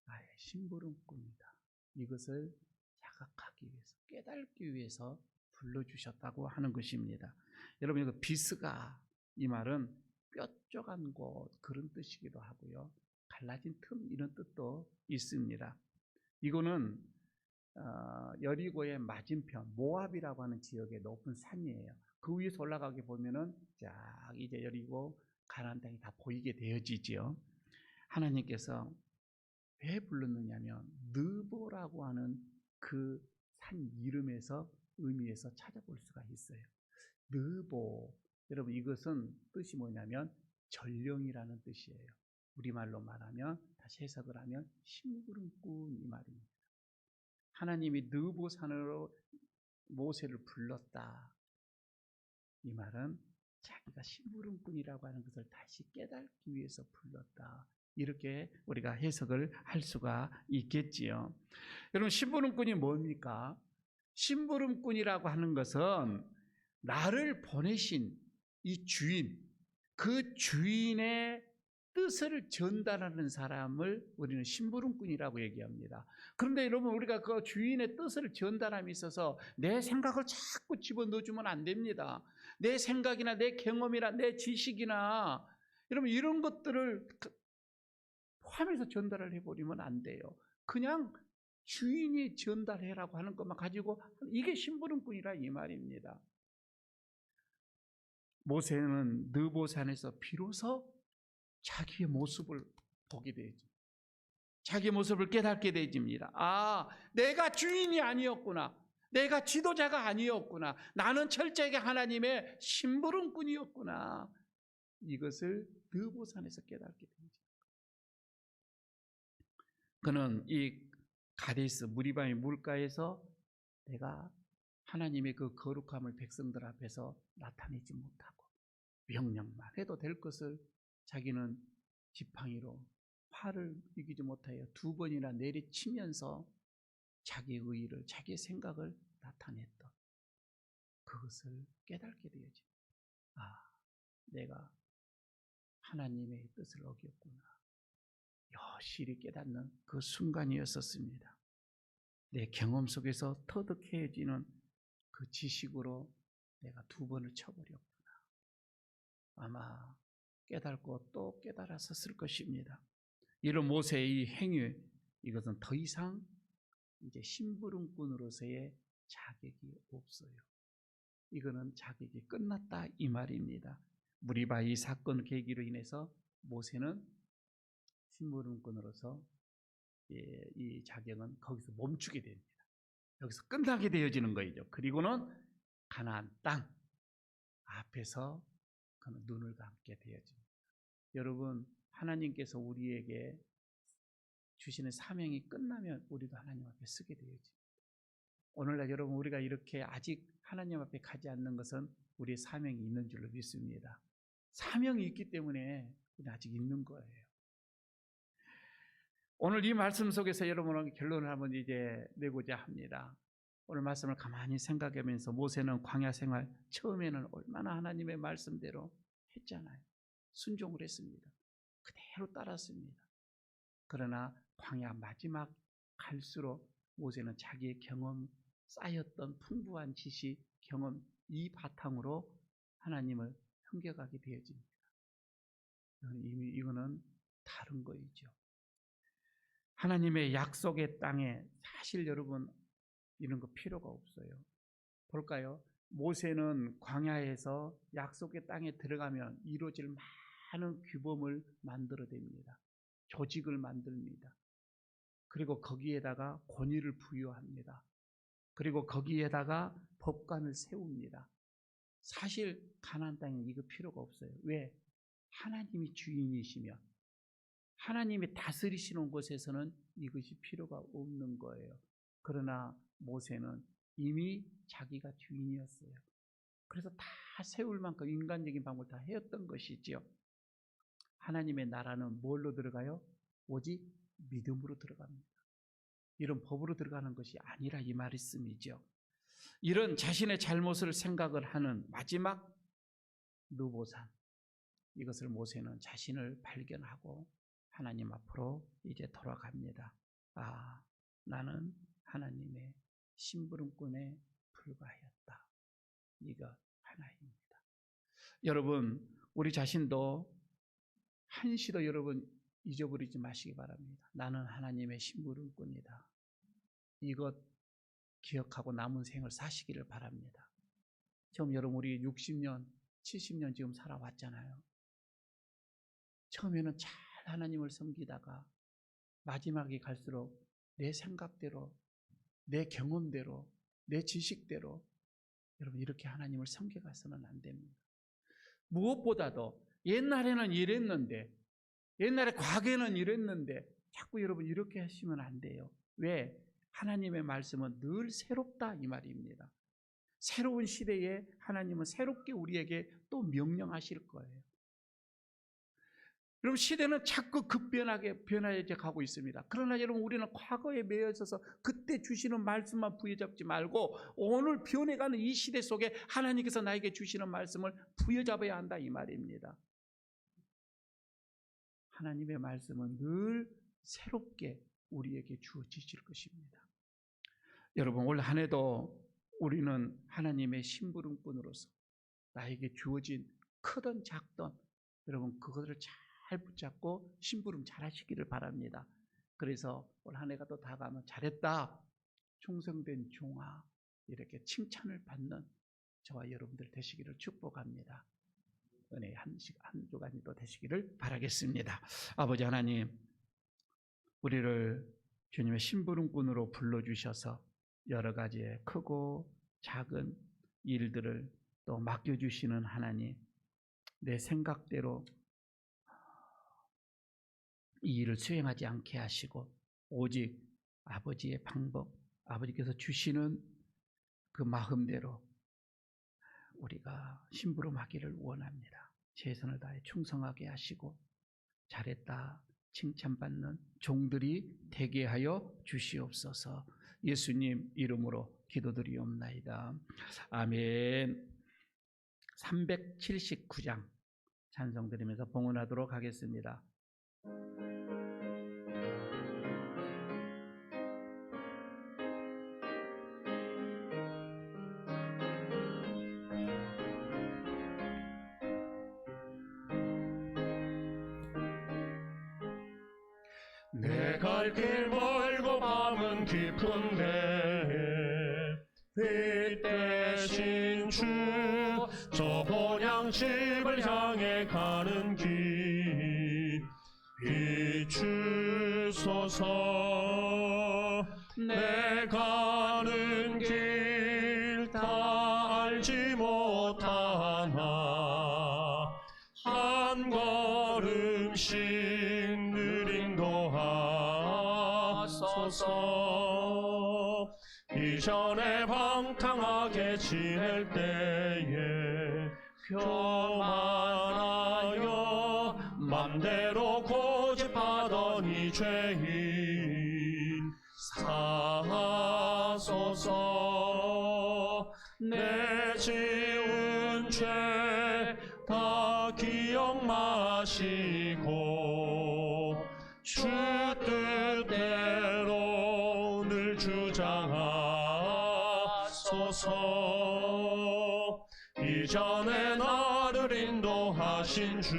나의 심부름꾼이다. 이것을 자각하기 위해서, 깨닫기 위해서 불러주셨다고 하는 것입니다. 여러분, 이거 비스가 이 말은 뾰족한 곳 그런 뜻이기도 하고요. 갈라진 틈 이런 뜻도 있습니다. 이거는 여리고의 맞은편 모압이라고 하는 지역의 높은 산이에요. 그 위에서 올라가게 보면은 쫙 이제 여리고 가나안 땅이 다 보이게 되어지죠. 하나님께서 왜 불렀느냐면 느보라고 하는 그 산 이름에서 의미에서 찾아볼 수가 있어요. 느보, 여러분 이것은 뜻이 뭐냐면 전령이라는 뜻이에요. 우리말로 말하면 다시 해석을 하면 심부름꾼 이 말입니다. 하나님이 느보산으로 모세를 불렀다. 이 말은 자기가 심부름꾼이라고 하는 것을 다시 깨닫기 위해서 불렀다. 이렇게 우리가 해석을 할 수가 있겠지요. 여러분, 심부름꾼이 뭡니까? 심부름꾼이라고 하는 것은 나를 보내신 이 주인, 그 주인의 뜻을 전달하는 사람을 우리는 심부름꾼이라고 얘기합니다. 그런데 여러분, 우리가 그 주인의 뜻을 전달함에 있어서 내 생각을 자꾸 집어넣어주면 안 됩니다. 내 생각이나 내 경험이나 내 지식이나 여러분 이런 것들을 포함해서 전달을 해버리면 안 돼요. 그냥 주인이 전달해라고 하는 것만 가지고, 이게 심부름꾼이라 이 말입니다. 모세는 느보산에서 비로소 자기의 모습을 보게 되죠. 자기의 모습을 깨닫게 되집니다. 아, 내가 주인이 아니었구나. 내가 지도자가 아니었구나. 나는 철저하게 하나님의 심부름꾼이었구나. 이것을 느보산에서 깨닫게 되죠. 그는 이 가데스 무리바의 물가에서 내가 하나님의 그 거룩함을 백성들 앞에서 나타내지 못하고 명령만 해도 될 것을 자기는 지팡이로 화를 이기지 못하여 2번이나 내리치면서 자기의 의의를, 자기의 생각을 나타냈던 그것을 깨닫게 되어집니다. 아, 내가 하나님의 뜻을 어겼구나. 여실히 깨닫는 그 순간이었었습니다. 내 경험 속에서 터득해지는 그 지식으로 내가 2번을 쳐버렸구나. 아마 깨닫고 또 깨달았었을 것입니다. 이런 모세의 이 행위, 이것은 더 이상 이제 심부름꾼으로서의 자격이 없어요. 이거는 자격이 끝났다 이 말입니다. 무리바 이 사건 계기로 인해서 모세는 심부름꾼으로서 이 자격은 거기서 멈추게 됩니다. 여기서 끝나게 되어지는 거죠. 그리고는 가나안 땅 앞에서 그는 눈을 감게 되어집니다. 여러분, 하나님께서 우리에게 주시는 사명이 끝나면 우리도 하나님 앞에 서게 되어집니다. 오늘날 여러분, 우리가 이렇게 아직 하나님 앞에 가지 않는 것은 우리의 사명이 있는 줄로 믿습니다. 사명이 있기 때문에 우리 아직 있는 거예요. 오늘 이 말씀 속에서 여러분은 결론을 한번 이제 내고자 합니다. 오늘 말씀을 가만히 생각하면서 모세는 광야 생활 처음에는 얼마나 하나님의 말씀대로 했잖아요. 순종을 했습니다. 그대로 따랐습니다. 그러나 광야 마지막 갈수록 모세는 자기의 경험 쌓였던 풍부한 지식, 경험 이 바탕으로 하나님을 섬겨가게 되어집니다. 이미 이거는 다른 거이죠. 하나님의 약속의 땅에 사실 여러분 이런 거 필요가 없어요. 볼까요? 모세는 광야에서 약속의 땅에 들어가면 이루어질 많은 규범을 만들어냅니다. 조직을 만듭니다. 그리고 거기에다가 권위를 부여합니다. 그리고 거기에다가 법관을 세웁니다. 사실 가나안 땅에 이거 필요가 없어요. 왜? 하나님이 주인이시며 하나님이 다스리시는 곳에서는 이것이 필요가 없는 거예요. 그러나 모세는 이미 자기가 주인이었어요. 그래서 다 세울 만큼 인간적인 방법을 다 해왔던 것이지요. 하나님의 나라는 뭘로 들어가요? 오직 믿음으로 들어갑니다. 이런 법으로 들어가는 것이 아니라 이 말씀이죠. 이런 자신의 잘못을 생각을 하는 마지막 느보산, 이것을 모세는 자신을 발견하고 하나님 앞으로 이제 돌아갑니다. 아, 나는 하나님의 심부름꾼에 불과하였다. 이거 하나입니다. 여러분, 우리 자신도 한시도 여러분 잊어버리지 마시기 바랍니다. 나는 하나님의 심부름꾼이다. 이것 기억하고 남은 생을 사시기를 바랍니다. 처음 여러분 우리 60년, 70년 지금 살아왔잖아요. 처음에는 잘 하나님을 섬기다가 마지막에 갈수록 내 생각대로, 내 경험대로, 내 지식대로 여러분 이렇게 하나님을 섬겨가서는 안 됩니다. 무엇보다도 옛날에는 이랬는데, 옛날에 과거에는 이랬는데 자꾸 여러분 이렇게 하시면 안 돼요. 왜? 하나님의 말씀은 늘 새롭다 이 말입니다. 새로운 시대에 하나님은 새롭게 우리에게 또 명령하실 거예요. 여러분 시대는 자꾸 급변하게 변화해 가고 있습니다. 그러나 여러분 우리는 과거에 매여 있어서 그때 주시는 말씀만 부여잡지 말고 오늘 변해가는 이 시대 속에 하나님께서 나에게 주시는 말씀을 부여잡아야 한다 이 말입니다. 하나님의 말씀은 늘 새롭게 우리에게 주어지실 것입니다. 여러분 올 한 해도 우리는 하나님의 심부름꾼으로서 나에게 주어진 크든 작든 여러분 그것을 잘 붙잡고 심부름 잘 하시기를 바랍니다. 그래서 올 한 해가 또 다가면 잘했다, 충성된 종아 이렇게 칭찬을 받는 저와 여러분들 되시기를 축복합니다. 은혜 한 주간이 또 되시기를 바라겠습니다. 아버지 하나님, 우리를 주님의 심부름꾼으로 불러주셔서 여러 가지의 크고 작은 일들을 또 맡겨주시는 하나님, 내 생각대로 이 일을 수행하지 않게 하시고 오직 아버지의 방법, 아버지께서 주시는 그 마음대로 우리가 심부름하기를 원합니다. 최선을 다해 충성하게 하시고 잘했다 칭찬받는 종들이 되게 하여 주시옵소서. 예수님 이름으로 기도드리옵나이다. 아멘. 379장 찬송 드리면서 봉헌하도록 하겠습니다. 내 갈 길 멀고 밤은 깊은데 빛 대신 주 저 본향집을 향해 가는 길 비추소서. 내 가는 길 다 알지 못하나 한 걸음씩 하소서. 이전에 방탕하게 지낼 때에 교만하여 맘대로 고집하던 이 죄인 사하소서. 내 지은 죄 다 기억 마시고 주 뜻대로 늘 주장하소서. 이전에 나를 인도하신 주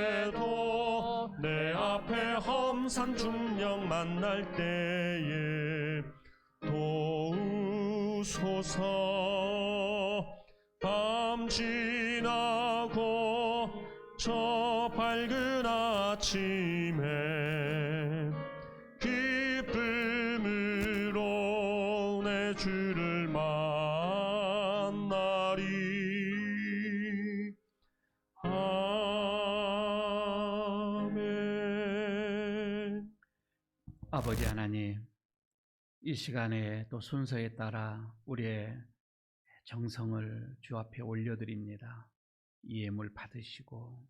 장래에도 내 앞에 험산 중령 만날 때에 도우소서. 밤 지나고 저 밝은 아침에 기쁨으로 내 주를 만나리. 아멘. 아버지 하나님, 이 시간에 또 순서에 따라 우리의 정성을 주 앞에 올려드립니다. 이 예물 받으시고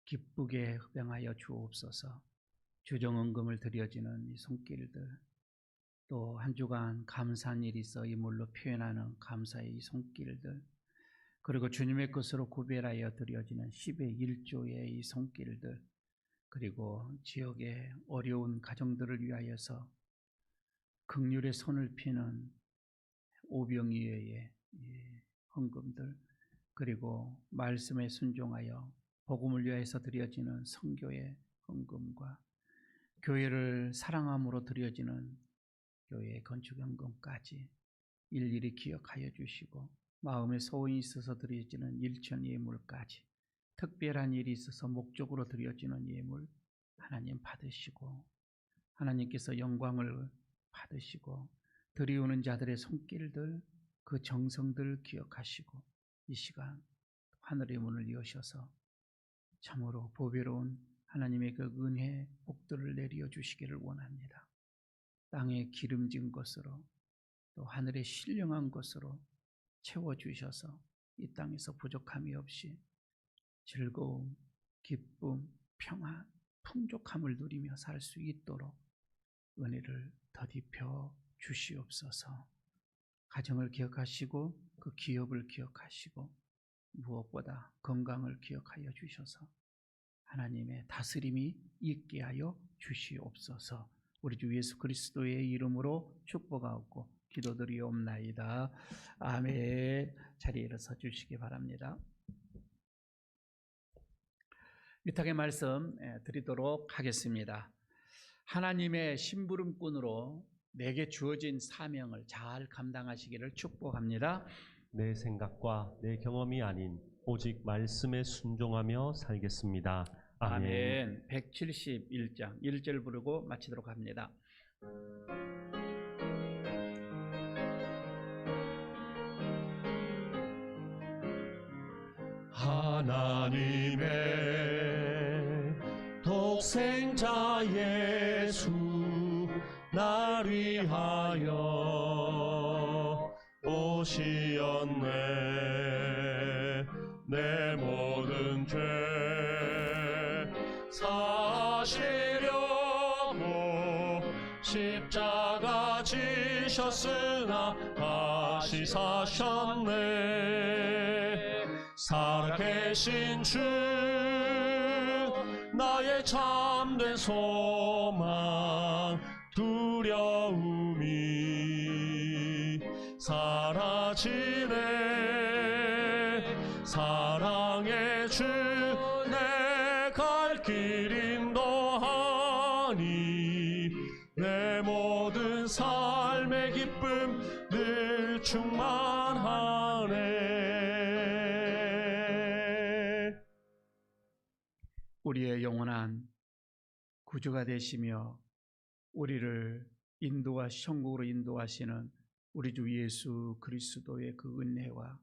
기쁘게 흡양하여 주옵소서. 주정헌금을 드려지는 이 손길들, 또 한 주간 감사한 일이 있어 이물로 표현하는 감사의 이 손길들, 그리고 주님의 것으로 구별하여 드려지는 10의 1조의 이 손길들, 그리고 지역의 어려운 가정들을 위하여서 긍휼의 손을 피는 오병이어의 헌금들, 그리고 말씀에 순종하여 복음을 위하여서 드려지는 선교의 헌금과 교회를 사랑함으로 드려지는 교회의 건축 헌금까지 일일이 기억하여 주시고, 마음에 소원이 있어서 드려지는 일천 예물까지 특별한 일이 있어서 목적으로 드려지는 예물 하나님 받으시고, 하나님께서 영광을 받으시고 드리우는 자들의 손길들, 그 정성들 기억하시고 이 시간 하늘의 문을 여셔서 참으로 보배로운 하나님의 그 은혜 복들을 내려 주시기를 원합니다. 땅에 기름진 것으로 또 하늘에 신령한 것으로 채워주셔서 이 땅에서 부족함이 없이 즐거움, 기쁨, 평안, 풍족함을 누리며 살 수 있도록 은혜를 더딥혀 주시옵소서. 가정을 기억하시고 그 기업을 기억하시고 무엇보다 건강을 기억하여 주셔서 하나님의 다스림이 있게 하여 주시옵소서. 우리 주 예수 그리스도의 이름으로 축복하고 기도드리옵나이다. 아멘. 자리에 일어서 주시기 바랍니다. 위탁의 말씀 드리도록 하겠습니다. 하나님의 심부름꾼으로 내게 주어진 사명을 잘 감당하시기를 축복합니다. 내 생각과 내 경험이 아닌 오직 말씀에 순종하며 살겠습니다. 아멘. 아멘. 171장 1절 부르고 마치도록 합니다. 하나님의 독생자 예수 날 위하여 오시었네. 내 모든 죄 사시려고 십자가 지셨으나 다시 사셨네. 살아계신 주 나의 참된 소망 두려움이 사라지네. 사랑의 주 내 갈 길 인도하니 내 모든 삶의 기쁨 늘 충만하네. 우리의 영원한 구주가 되시며 우리를 천국으로 인도하시는 우리 주 예수 그리스도의 그 은혜와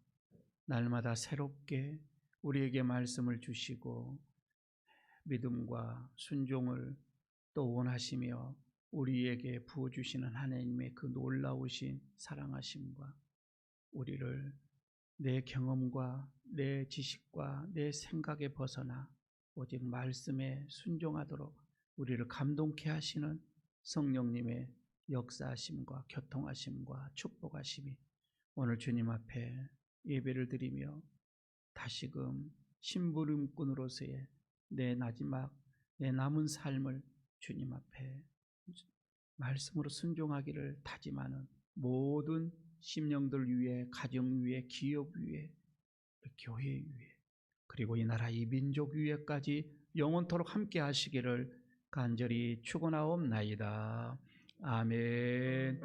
날마다 새롭게 우리에게 말씀을 주시고 믿음과 순종을 또 원하시며 우리에게 부어주시는 하나님의 그 놀라우신 사랑하심과 우리를 내 경험과 내 지식과 내 생각에 벗어나 오직 말씀에 순종하도록 우리를 감동케 하시는 성령님의 역사하심과 교통하심과 축복하심이 오늘 주님 앞에 예배를 드리며 다시금 심부름꾼으로서의 내 마지막 내 남은 삶을 주님 앞에 말씀으로 순종하기를 다짐하는 모든 심령들 위에, 가정 위에, 기업 위에, 교회 위에, 그리고 이 나라 이 민족 위에까지 영원토록 함께 하시기를 간절히 축원하옵나이다. 아멘.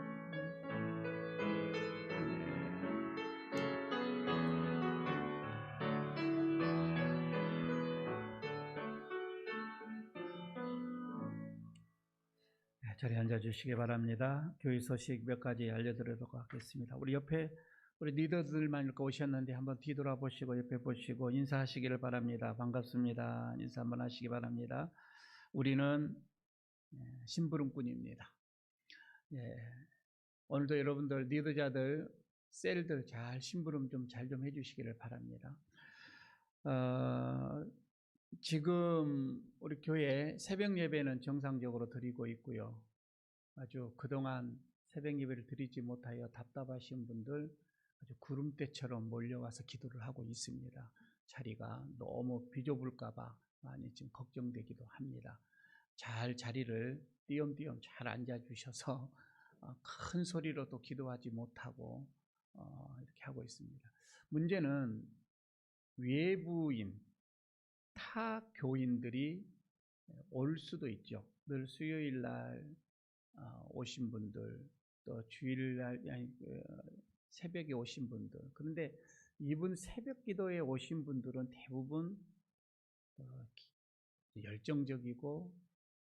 자리에 앉아주시기 바랍니다. 교회 소식 몇 가지 알려드리도록 하겠습니다. 우리 옆에 우리 리더들만 이렇게 오셨는데 한번 뒤돌아보시고 옆에 보시고 인사하시기를 바랍니다. 반갑습니다. 인사 한번 하시기 바랍니다. 우리는 심부름꾼입니다. 오늘도 여러분들 리더자들 셀들 잘 심부름 잘 좀 해주시기를 바랍니다. 지금 우리 교회 새벽 예배는 정상적으로 드리고 있고요. 아주 그동안 새벽 예배를 드리지 못하여 답답하신 분들 아주 구름대처럼 몰려와서 기도를 하고 있습니다. 자리가 너무 비좁을까봐 많이 지금 걱정되기도 합니다. 잘 자리를 띄엄띄엄 잘 앉아주셔서 큰 소리로도 기도하지 못하고 이렇게 하고 있습니다. 문제는 외부인 타 교인들이 올 수도 있죠. 늘 수요일 날 오신 분들, 또 주일 날 새벽에 오신 분들. 그런데 이번 새벽 기도에 오신 분들은 대부분 열정적이고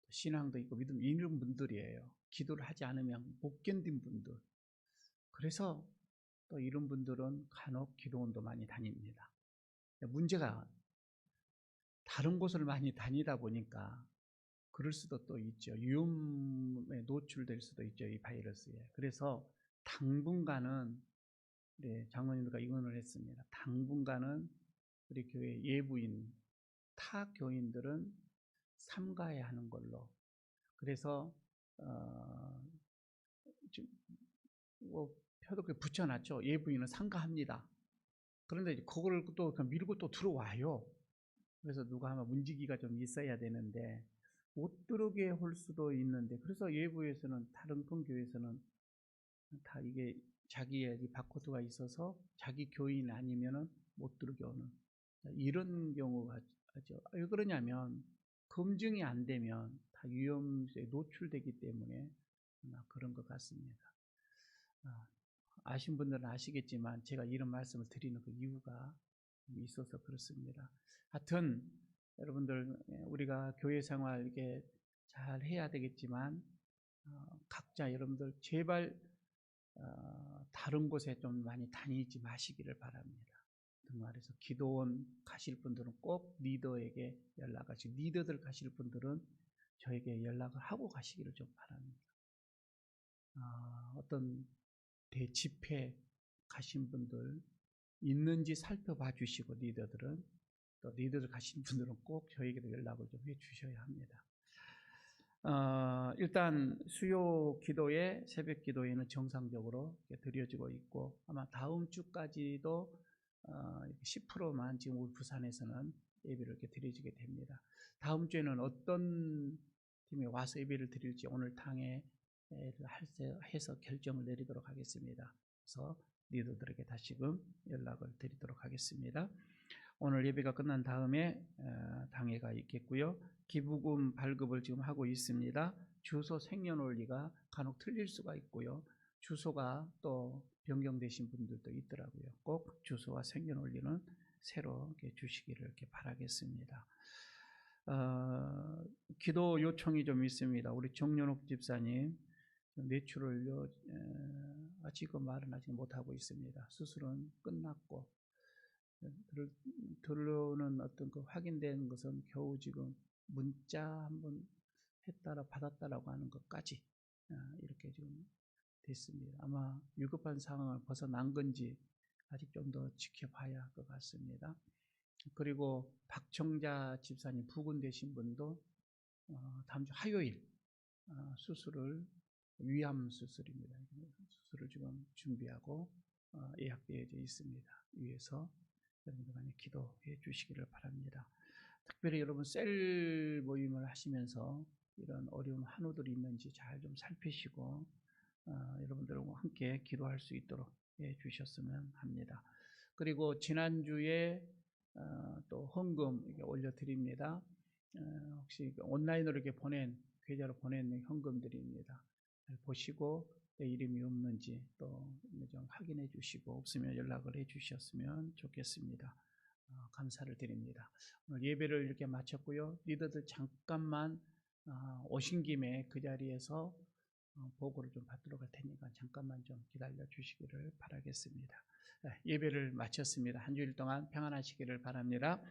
신앙도 있고 믿음 있는 분들이에요. 기도를 하지 않으면 못 견딘 분들. 그래서 또 이런 분들은 간혹 기도원도 많이 다닙니다. 문제가 다른 곳을 많이 다니다 보니까 그럴 수도 또 있죠. 위험에 노출될 수도 있죠. 이 바이러스에. 그래서 당분간은 장로님들과 의논을 했습니다. 당분간은 우리 교회 예부인 타 교인들은 삼가해야 하는 걸로. 그래서 지금 뭐 표독에 붙여놨죠. 예부인은 삼가합니다. 그런데 그걸 또 밀고 또 들어와요. 그래서 누가 하면 문지기가 좀 있어야 되는데 못 들어오게 할 수도 있는데, 그래서 예부에서는 다른 큰 교회에서는 다 이게 자기의 이 바코드가 있어서 자기 교인 아니면은 못 들어오게 하는 이런 경우가 하죠. 왜 그러냐면 검증이 안 되면 다 위험에 노출되기 때문에 아마 그런 것 같습니다. 아신 분들은 아시겠지만 제가 이런 말씀을 드리는 그 이유가 있어서 그렇습니다. 하여튼 여러분들, 우리가 교회 생활 이게 잘 해야 되겠지만 각자 여러분들 제발 다른 곳에 좀 많이 다니지 마시기를 바랍니다. 말해서 기도원 가실 분들은 꼭 리더에게 연락하시고, 리더들 가실 분들은 저에게 연락을 하고 가시기를 좀 바랍니다. 어떤 대집회 가신 분들 있는지 살펴봐 주시고, 리더들은 또 리더들 가신 분들은 꼭 저에게 연락을 좀 해 주셔야 합니다. 일단 수요 기도에, 새벽 기도에는 정상적으로 드려지고 있고, 아마 다음 주까지도 10%만 지금 우리 부산에서는 예배를 이렇게 드려지게 됩니다. 다음 주에는 어떤 팀이 와서 예배를 드릴지 오늘 당에 해서 결정을 내리도록 하겠습니다. 그래서 리더들에게 다시금 연락을 드리도록 하겠습니다. 오늘 예배가 끝난 다음에 당회가 있겠고요. 기부금 발급을 지금 하고 있습니다. 주소 생년월일가 간혹 틀릴 수가 있고요. 주소가 또 변경되신 분들도 있더라고요. 꼭 주소와 생년월일은 새로 이렇게 주시기를 이렇게 바라겠습니다. 기도 요청이 좀 있습니다. 우리 정연옥 집사님 뇌출혈로 지금 말은 아직 못하고 있습니다. 수술은 끝났고 들어오는 어떤 그 확인된 것은 겨우 지금 문자 한번 했다라 받았다라고 하는 것까지 이렇게 좀 됐습니다. 아마 위급한 상황을 벗어난 건지 아직 좀 더 지켜봐야 할 것 같습니다. 그리고 박청자 집사님 부근되신 분도 다음 주 화요일 수술을, 위암 수술입니다. 수술을 지금 준비하고 예약되어 있습니다. 위에서 여러분들 많이 기도해 주시기를 바랍니다. 특별히 여러분 셀 모임을 하시면서 이런 어려운 한우들이 있는지 잘 좀 살피시고 여러분들과 함께 기도할 수 있도록 해 주셨으면 합니다. 그리고 지난주에 또 헌금 올려드립니다. 혹시 온라인으로 이렇게 계좌로 보낸 현금들입니다. 보시고 내 이름이 없는지 또 좀 확인해 주시고, 없으면 연락을 해 주셨으면 좋겠습니다. 감사를 드립니다. 오늘 예배를 이렇게 마쳤고요. 리더들 잠깐만 오신 김에 그 자리에서 보고를 좀 받도록 할 테니까 잠깐만 좀 기다려 주시기를 바라겠습니다. 예배를 마쳤습니다. 한 주일 동안 평안하시기를 바랍니다.